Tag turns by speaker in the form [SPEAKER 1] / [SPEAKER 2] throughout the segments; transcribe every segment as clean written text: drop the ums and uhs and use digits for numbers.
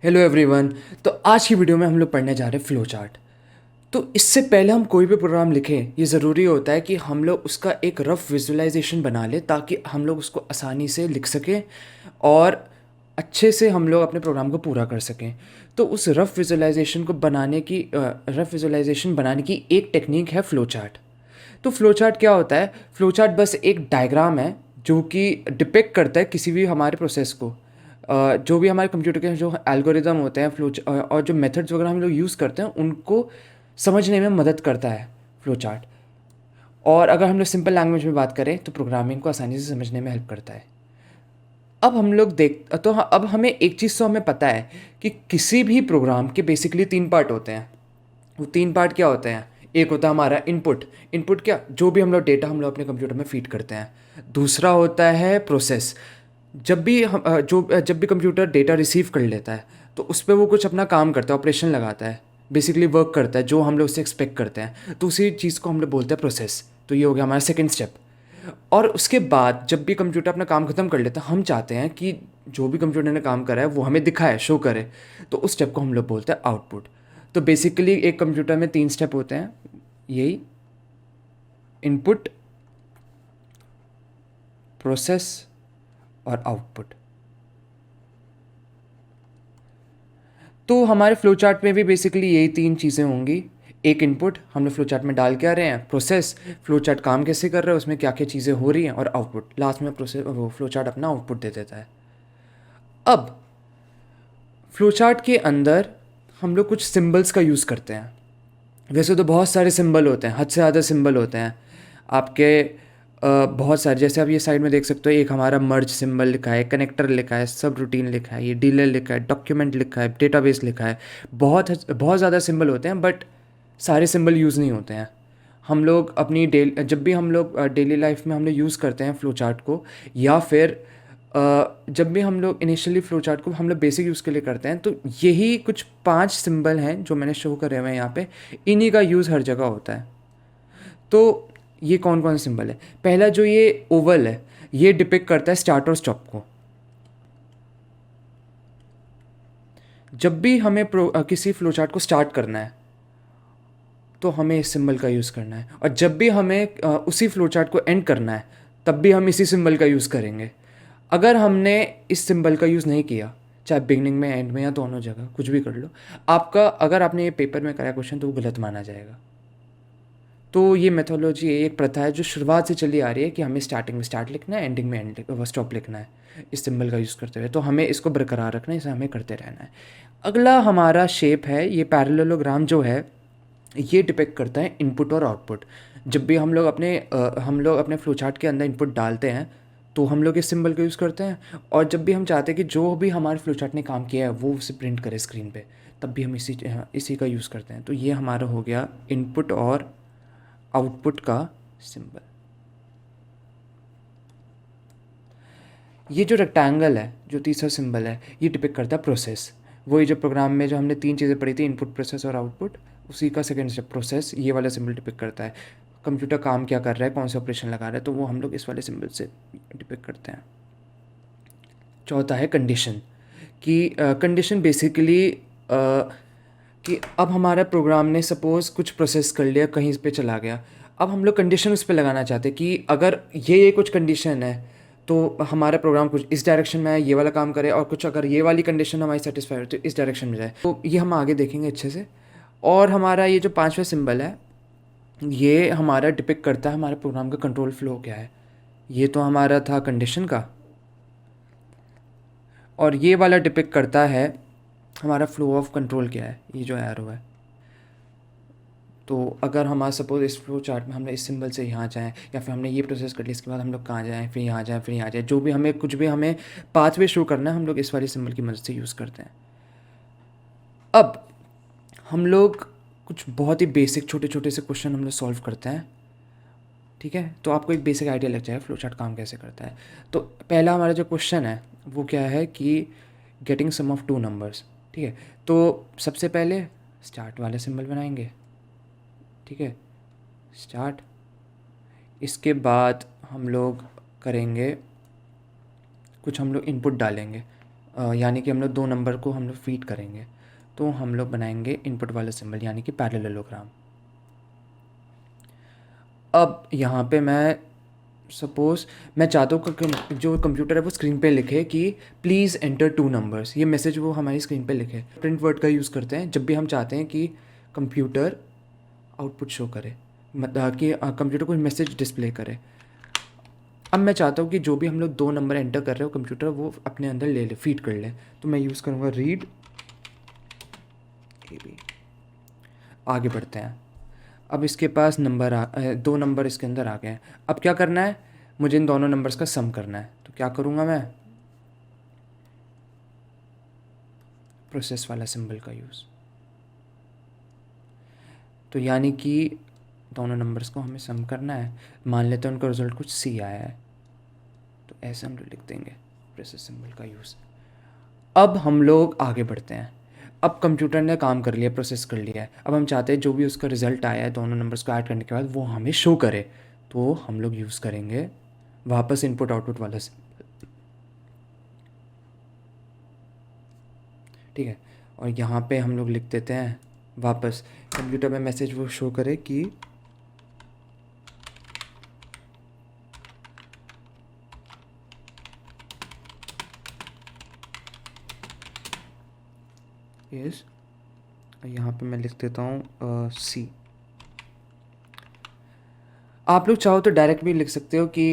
[SPEAKER 1] Hello everyone. तो आज की वीडियो में हम लोग पढ़ने जा रहे हैं फ्लो चार्ट। तो इससे पहले हम कोई भी प्रोग्राम लिखें, ये ज़रूरी होता है कि हम लोग उसका एक रफ विजुअलाइजेशन बना लें ताकि हम लोग उसको आसानी से लिख सकें और अच्छे से हम लोग अपने प्रोग्राम को पूरा कर सकें। तो उस रफ विजुअलाइजेशन बनाने की एक टेक्निक है फ्लो चार्ट। तो फ्लो चार्ट क्या होता है? फ्लो चार्ट बस एक डायग्राम है जो कि डिपिक्ट करता है किसी भी हमारे प्रोसेस को। जो भी हमारे कंप्यूटर के जो एल्गोरिदम होते हैं और जो मेथड्स वगैरह हम लोग यूज़ करते हैं उनको समझने में मदद करता है फ्लो चार्ट। और अगर हम लोग सिंपल लैंग्वेज में बात करें तो प्रोग्रामिंग को आसानी से समझने में हेल्प करता है। अब हम लोग अब हमें एक चीज़ तो हमें पता है कि किसी भी प्रोग्राम के बेसिकली तीन पार्ट होते हैं। वो तीन पार्ट क्या होते हैं? एक होता है हमारा इनपुट। इनपुट क्या? जो भी हम लोग डेटा हम लोग अपने कंप्यूटर में फीड करते हैं। दूसरा होता है प्रोसेस। जब भी कंप्यूटर डेटा रिसीव कर लेता है तो उस पर वो कुछ अपना काम करता है, ऑपरेशन लगाता है, बेसिकली वर्क करता है जो हम लोग उससे एक्सपेक्ट करते हैं, तो उसी चीज़ को हम लोग बोलते हैं प्रोसेस। तो ये हो गया हमारा सेकेंड स्टेप। और उसके बाद जब भी कंप्यूटर अपना काम ख़त्म कर लेता है, हम चाहते हैं कि जो भी कंप्यूटर ने काम करा है वो हमें दिखाए, शो करे, तो उस स्टेप को हम लोग बोलते हैं आउटपुट। तो बेसिकली एक कंप्यूटर में तीन स्टेप होते हैं, यही इनपुट, प्रोसेस और आउटपुट। तो हमारे फ्लो चार्ट में भी बेसिकली यही तीन चीज़ें होंगी। एक इनपुट हम लोग फ्लो चार्ट में डाल के आ रहे हैं, प्रोसेस फ्लो चार्ट काम कैसे कर रहा है, उसमें क्या क्या चीज़ें हो रही हैं, और आउटपुट लास्ट में प्रोसेस वो फ्लो चार्ट अपना आउटपुट दे देता है। अब फ्लो चार्ट के अंदर हम लोग कुछ सिंबल्स का यूज़ करते हैं। वैसे तो बहुत सारे सिंबल होते हैं, हद से ज़्यादा सिंबल होते हैं आपके। बहुत सारे, जैसे आप ये साइड में देख सकते हो, एक हमारा मर्ज सिंबल लिखा है, कनेक्टर लिखा है, सब रूटीन लिखा है, ये डीलर लिखा है, डॉक्यूमेंट लिखा है, डेटाबेस लिखा है। बहुत ज़्यादा सिंबल होते हैं, बट सारे सिंबल यूज़ नहीं होते हैं। हम लोग जब भी हम लोग डेली लाइफ में हम लोग यूज़ करते हैं फ्लो चार्ट को, या फिर जब भी हम लोग इनिशियली फ्लो चार्ट को हम लोग बेसिक यूज़ के लिए करते हैं, तो यही कुछ 5 सिंबल हैं जो मैंने शो करे हुए हैं यहाँ पे। इन्हीं का यूज़ हर जगह होता है। तो ये कौन कौन सिंबल है? पहला जो ये ओवल है, ये डिपिक्ट करता है स्टार्ट और स्टॉप को। जब भी हमें किसी फ्लो चार्ट को स्टार्ट करना है तो हमें इस सिंबल का यूज़ करना है, और जब भी हमें उसी फ्लो चार्ट को एंड करना है तब भी हम इसी सिंबल का यूज़ करेंगे। अगर हमने इस सिंबल का यूज़ नहीं किया, चाहे बिगनिंग में, एंड में, या दोनों जगह कुछ भी कर लो, आपका अगर आपने ये पेपर में कराया क्वेश्चन तो वो गलत माना जाएगा। तो ये मेथोडोलॉजी एक प्रथा है जो शुरुआत से चली आ रही है कि हमें स्टार्टिंग में स्टार्ट लिखना है, एंडिंग में एंड स्टॉप लिखना है इस सिंबल का यूज़ करते हुए। तो हमें इसको बरकरार रखना है, इसे हमें करते रहना है। अगला हमारा शेप है, ये पैरेललोग्राम जो है, ये डिपेक्ट करता है इनपुट और आउटपुट। जब भी हम लोग अपने फ्लो चार्ट के अंदर इनपुट डालते हैं तो हम लोग इस सिंबल का यूज़ करते हैं, और जब भी हम चाहते हैं कि जो भी हमारे फ्लो चार्ट ने काम किया है वो उसे प्रिंट करे स्क्रीन पे, तब भी हम इसी का यूज़ करते हैं। तो ये हमारा हो गया इनपुट और आउटपुट का सिंबल। ये जो रेक्टेंगल है, जो तीसरा सिंबल है, ये डिपिक्ट करता है प्रोसेस। वही जो प्रोग्राम में जो हमने तीन चीज़ें पढ़ी थी, इनपुट, प्रोसेस और आउटपुट, उसी का सेकेंड स्टेप प्रोसेस, ये वाला सिंबल डिपिक्ट करता है कंप्यूटर काम क्या कर रहा है, कौन से ऑपरेशन लगा रहा है, तो वो हम लोग इस वाले सिंबल से डिपिक्ट करते हैं। चौथा है कंडीशन। कि कंडीशन बेसिकली कि अब हमारा प्रोग्राम ने सपोज़ कुछ प्रोसेस कर लिया, कहीं पे चला गया, अब हम लोग कंडीशन उस पे लगाना चाहते हैं कि अगर ये कुछ कंडीशन है तो हमारा प्रोग्राम कुछ इस डायरेक्शन में है, ये वाला काम करे, और कुछ अगर ये वाली कंडीशन हमारी सेटिस्फाई हो तो इस डायरेक्शन में जाए। तो ये हम आगे देखेंगे अच्छे से। और हमारा ये जो पांचवा सिंबल है, ये हमारा डिपिक्ट करता है हमारे प्रोग्राम का कंट्रोल फ्लो क्या है। ये तो हमारा था कंडीशन का, और ये वाला डिपिक्ट करता है हमारा फ्लो ऑफ कंट्रोल क्या है, ये जो एरो है। तो अगर हमारा सपोज इस फ्लो चार्ट में हमने इस सिंबल से यहाँ जाएँ, या फिर हमने ये प्रोसेस कर लिया, इसके बाद हम लोग कहाँ जाएँ, फिर यहाँ जाएँ, फिर यहाँ जाएँ, जो भी हमें कुछ भी हमें पाथवे शो करना है, हम लोग इस वाले सिंबल की मदद से यूज़ करते हैं। अब हम लोग कुछ बहुत ही बेसिक छोटे छोटे से क्वेश्चन हम लोग सॉल्व करते हैं, ठीक है? तो आपको एक बेसिक आइडिया लग जाएगा फ्लो चार्ट काम कैसे करता है। तो पहला हमारा जो क्वेश्चन है वो क्या है कि getting sum of two numbers, ठीक है? तो सबसे पहले स्टार्ट वाले सिंबल बनाएंगे, ठीक है, स्टार्ट। इसके बाद हम लोग करेंगे कुछ, हम लोग इनपुट डालेंगे, यानी कि हम लोग 2 नंबर को हम लोग फीड करेंगे, तो हम लोग बनाएंगे इनपुट वाला सिंबल यानी कि पैरेललोग्राम। अब यहाँ पे मैं सपोज़ मैं चाहता हूँ कि जो कंप्यूटर है वो स्क्रीन पे लिखे कि प्लीज़ एंटर 2 नंबर्स, ये मैसेज वो हमारी स्क्रीन पे लिखे। प्रिंट वर्ड का यूज़ करते हैं जब भी हम चाहते हैं कि कंप्यूटर आउटपुट शो करे, मतलब कि कंप्यूटर कोई मैसेज डिस्प्ले करे। अब मैं चाहता हूँ कि जो भी हम लोग 2 नंबर एंटर कर रहे हो कंप्यूटर वो अपने अंदर ले ले, फीड कर ले, तो मैं यूज़ करूँगा रीड AB। आगे बढ़ते हैं। अब इसके पास 2 नंबर इसके अंदर आ गए हैं। अब क्या करना है, मुझे इन दोनों नंबर्स का सम करना है, तो क्या करूँगा मैं, प्रोसेस वाला सिंबल का यूज़। तो यानी कि दोनों नंबर्स को हमें सम करना है, मान लेते हैं उनका रिजल्ट कुछ C आया है, तो ऐसे हम लोग लिख देंगे प्रोसेस सिंबल का यूज़। अब हम लोग आगे बढ़ते हैं। अब कंप्यूटर ने काम कर लिया, प्रोसेस कर लिया है, अब हम चाहते हैं जो भी उसका रिज़ल्ट आया है दोनों नंबर्स को ऐड करने के बाद वो हमें शो करे, तो हम लोग यूज़ करेंगे वापस इनपुट आउटपुट वाला सिंबल, ठीक है। और यहाँ पे हम लोग लिख देते हैं वापस कंप्यूटर में मैसेज वो शो करे कि इस, यहाँ पे मैं लिख देता हूँ C। आप लोग चाहो तो डायरेक्ट भी लिख सकते हो कि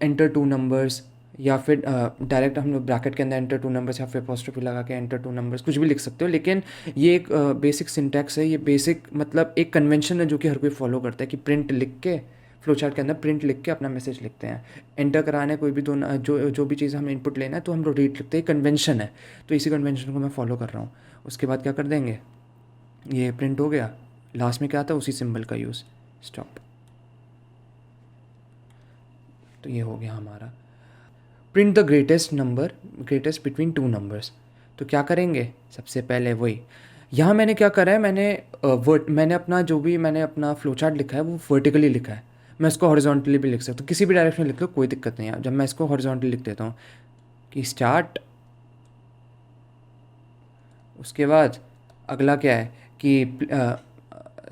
[SPEAKER 1] एंटर 2 नंबर्स, या फिर डायरेक्ट हम लोग ब्रैकेट के अंदर एंटर 2 नंबर्स या फिर अपॉस्ट्रोफी लगा के एंटर 2 नंबर्स, कुछ भी लिख सकते हो। लेकिन ये एक बेसिक सिंटैक्स है, ये बेसिक मतलब एक कन्वेंशन है जो कि हर कोई फॉलो करता है कि प्रिंट लिख के, फ्लो चार्ट के अंदर प्रिंट लिख के अपना मैसेज लिखते हैं। एंटर कराना है कोई भी जो भी चीज़ हमें इनपुट लेना है तो हम लोग रीड लिखते हैं, कन्वेंशन है, तो इसी कन्वेंशन को मैं फॉलो कर रहा हूँ। उसके बाद क्या कर देंगे, ये प्रिंट हो गया, लास्ट में क्या आता है उसी सिंबल का यूज़, स्टॉप। तो ये हो गया हमारा print the greatest number, greatest between 2 numbers. तो क्या करेंगे, सबसे पहले वही, यहाँ मैंने क्या करा है, मैंने अपना जो भी मैंने अपना फ्लो चार्ट लिखा है वो वर्टिकली लिखा है। मैं इसको हॉरिजॉन्टली भी लिख सकता हूँ, किसी भी डायरेक्शन में लिख लो कोई दिक्कत नहीं है। जब मैं इसको हॉरिजॉन्टली लिख देता हूँ कि स्टार्ट, उसके बाद अगला क्या है कि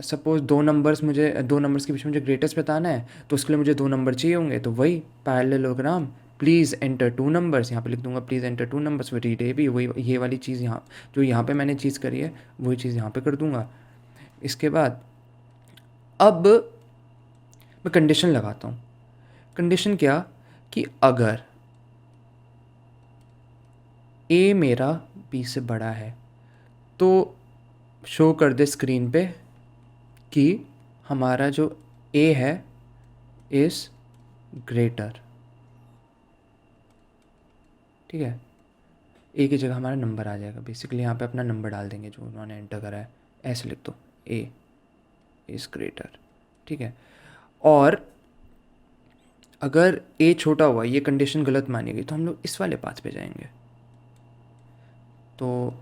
[SPEAKER 1] सपोज़ 2 नंबर्स के बीच में मुझे ग्रेटेस्ट बताना है, तो उसके लिए मुझे 2 नंबर चाहिए होंगे, तो वही पैरेललोग्राम प्लीज़ एंटर 2 नंबर्स, यहाँ पे लिख दूंगा प्लीज़ एंटर 2 नंबर्स वो रीड AB, वही ये वाली चीज़ यहाँ जो यहाँ पे मैंने चीज़ करी है वही चीज़ यहाँ पे कर दूंगा। इसके बाद अब मैं कंडीशन लगाता हूँ। कंडीशन क्या, कि अगर A मेरा B से बड़ा है तो शो कर दे स्क्रीन पे कि हमारा जो A है इज़ ग्रेटर, ठीक है। A की जगह हमारा नंबर आ जाएगा, बेसिकली यहाँ पे अपना नंबर डाल देंगे जो उन्होंने एंटर करा है, ऐसे लिख दो A इज़ ग्रेटर, ठीक है। और अगर A छोटा हुआ, ये कंडीशन गलत मानी गई, तो हम लोग इस वाले पाथ पे जाएंगे। तो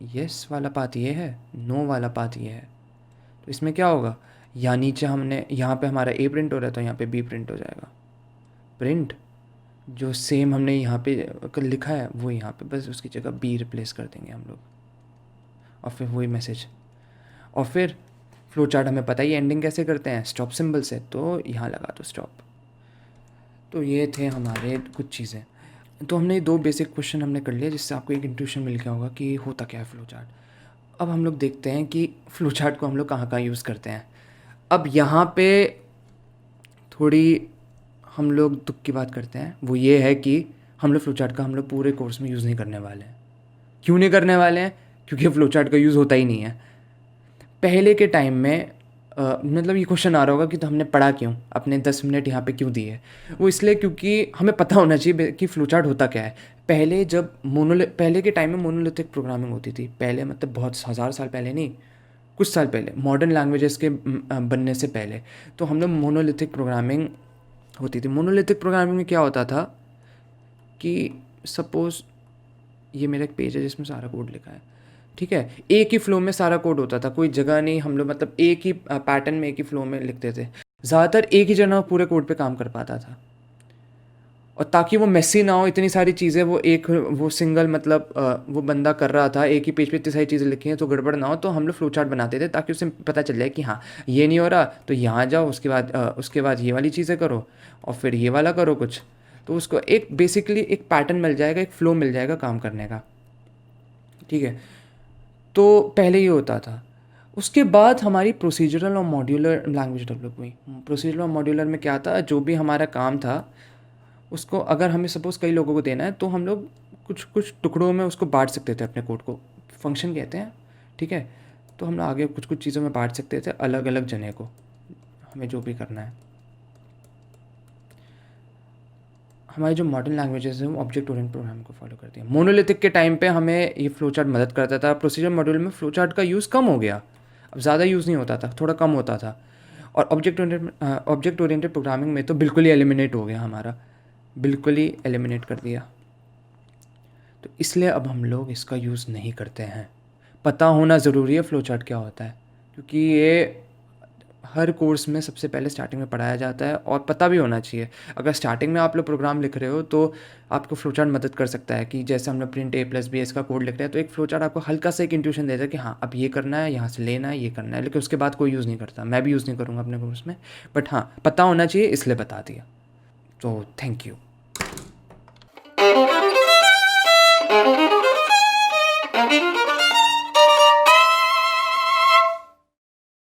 [SPEAKER 1] यस वाला पाथ ये है, नो वाला पाथ ये है, तो इसमें क्या होगा, या नीचे हमने यहाँ पे हमारा A प्रिंट हो रहा है तो यहाँ पे B प्रिंट हो जाएगा। प्रिंट जो सेम हमने यहाँ पे लिखा है वो यहाँ पे बस उसकी जगह B रिप्लेस कर देंगे हम लोग, और फिर वही मैसेज। और फिर फ्लो चार्ट हमें पता ही एंडिंग कैसे करते हैं, स्टॉप सिंबल से, तो यहाँ लगा दो स्टॉप। तो ये थे हमारे कुछ चीज़ें। तो हमने 2 बेसिक क्वेश्चन हमने कर लिया जिससे आपको एक इंट्यूशन मिल गया होगा कि होता क्या है फ्लो चार्ट। अब हम लोग देखते हैं कि फ्लो चार्ट को हम लोग कहाँ कहाँ यूज़ करते हैं। अब यहाँ पे थोड़ी हम लोग दुख की बात करते हैं, वो ये है कि हम लोग फ्लो चार्ट का हम लोग पूरे कोर्स में यूज़ नहीं करने वाले हैं। क्यों नहीं करने वाले हैं, क्योंकि फ्लो चार्ट का यूज़ होता ही नहीं है। पहले के टाइम में मतलब ये क्वेश्चन आ रहा होगा कि तो हमने पढ़ा क्यों, अपने 10 मिनट यहाँ पे क्यों दिए। वो इसलिए क्योंकि हमें पता होना चाहिए कि फ्लो चार्ट होता क्या है। पहले के टाइम में मोनोलिथिक प्रोग्रामिंग होती थी, पहले मतलब बहुत हज़ार साल पहले नहीं, कुछ साल पहले, मॉडर्न लैंग्वेजेस के बनने से पहले। तो हम लोग मोनोलिथिक प्रोग्रामिंग होती थी। मोनोलिथिक प्रोग्रामिंग में क्या होता था कि सपोज़ ये मेरा एक पेज है जिसमें सारा कोड लिखा है, ठीक है। एक ही फ्लो में सारा कोड होता था, कोई जगह नहीं, हम लोग मतलब एक ही पैटर्न में एक ही फ्लो में लिखते थे। ज़्यादातर एक ही जना पूरे कोड पे काम कर पाता था। और ताकि वो मेसी ना हो, इतनी सारी चीज़ें वो सिंगल मतलब वो बंदा कर रहा था, एक ही पेज पे इतनी सारी चीज़ें लिखी हैं तो गड़बड़ ना हो, तो हम लोग फ्लो चार्ट बनाते थे ताकि उसे पता चल जाए कि हाँ ये नहीं हो रहा तो यहाँ जाओ, उसके बाद ये वाली चीज़ें करो और फिर ये वाला करो कुछ। तो उसको एक बेसिकली एक पैटर्न मिल जाएगा, एक फ्लो मिल जाएगा काम करने का, ठीक है। तो पहले ये होता था। उसके बाद हमारी प्रोसीजरल और मॉड्यूलर लैंग्वेज डेवलप हुई। प्रोसीजरल और मॉड्यूलर में क्या था, जो भी हमारा काम था उसको अगर हमें सपोज़ कई लोगों को देना है तो हम लोग कुछ कुछ टुकड़ों में उसको बांट सकते थे, अपने कोड को फंक्शन कहते हैं, ठीक है। तो हम लोग आगे कुछ कुछ चीज़ों में बांट सकते थे अलग अलग जने को, हमें जो भी करना है। हमारी जो मॉडर्न लैंग्वेजेस हैं वो ऑब्जेक्ट ओरिएंटेड प्रोग्रामिंग को फॉलो करती है। मोनोलिथिक के टाइम पे हमें ये फ्लो चार्ट मदद करता था, प्रोसीजर मॉड्यूल में फ्लो चार्ट का यूज़ कम हो गया, अब ज़्यादा यूज़ नहीं होता था, थोड़ा कम होता था। और ऑब्जेक्ट ओरिएंटेड प्रोग्रामिंग में तो बिल्कुल ही एलिमिनेट हो गया हमारा, बिल्कुल ही एलिमिनेट कर दिया। तो इसलिए अब हम लोग इसका यूज़ नहीं करते हैं। पता होना ज़रूरी है फ्लो चार्ट क्या होता है, क्योंकि ये हर कोर्स में सबसे पहले स्टार्टिंग में पढ़ाया जाता है और पता भी होना चाहिए। अगर स्टार्टिंग में आप लोग प्रोग्राम लिख रहे हो तो आपको फ्लो चार्ट मदद कर सकता है कि जैसे हम लोग प्रिंट ए प्लस बी इसका कोड लिख रहे हैं तो एक फ्लो चार्ट आपको हल्का सा एक इंट्यूशन देता है कि हाँ अब ये करना है, यहाँ से लेना है, ये करना है, लेकिन उसके बाद कोई यूज़ नहीं करता। मैं भी यूज़ नहीं करूँगा अपने कोर्स में, बट हाँ पता होना चाहिए इसलिए बता दिया। तो थैंक यू।